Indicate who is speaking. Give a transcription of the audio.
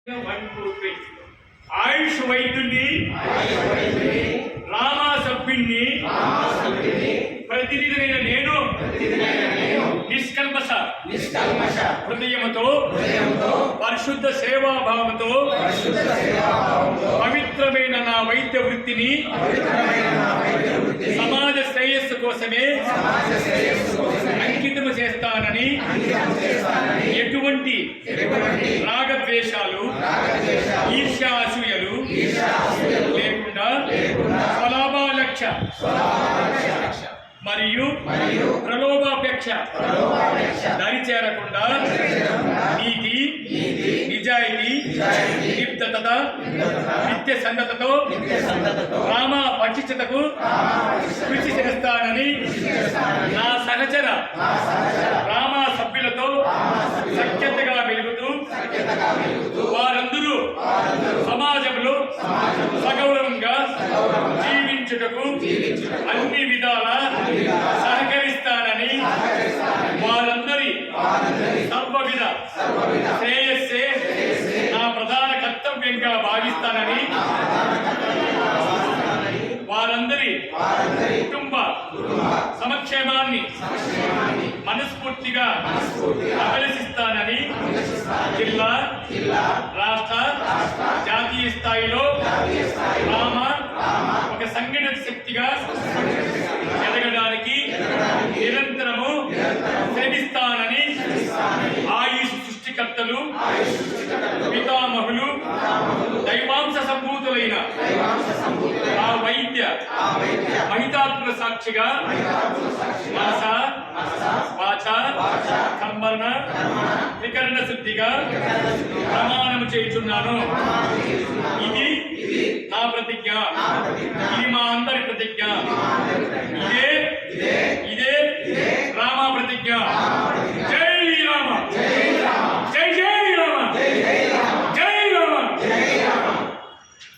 Speaker 1: 1, 2, 3 ఆయుష్ వైద్యుని రామా సభ్యుణ్ణి ప్రతినిధినైన నేను నిష్కల్మష హృదయముతో పరిశుద్ధ సేవాభావంతో పవిత్రమైన నా వైద్య వృత్తిని సమాజ శ్రేయస్సు కోసమే అంకితము చేస్తానని ఎటువంటి రాగద్వేషాలు ఈర్ష్యాసూయలు లేకుండా స్వలాభాలక్ష మరియు ప్రలోభాపేక్ష దరిచేరకుండా నీతి నిజాయితీ నిబద్ధత నిత్య సన్నతతో రామా పటిష్టతకు కృషి చేస్తానని నా సహచర రామా సభ్యులతో సఖ్యతగా వెలుగుతూ వారందరూ సమాజంలో సగౌరవంగా జీవించుటకు అన్ని విధాల సహకరిస్తానని వారందరి సర్వవిధ శ్రేయస్సే నా ప్రధాన కర్తవ్యంగా భావిస్తానని వారందరి కుటుంబ సమక్షేమాన్ని మనస్ఫూర్తిగా అభిలషిస్తానని జిల్లా రాష్ట్ర జాతీయ స్థాయిలో రామ ఒక సంఘటన శక్తిగా ఎదగడానికి నిరంతరము శ్రమిస్తానని ఆయుష్ సృష్టికర్తలు పితామహులు దైవాంశ సంభూతులైన ఆ వైద్య మహితాత్మల సాక్షిగా మనస వాచ కర్మణ త్రికరణ శుద్ధిగా ప్రమాణము చేయుచున్నాను. ఇది నా ప్రతిజ్ఞ, ఇది మా అందరి ప్రతిజ్ఞ. ఇదే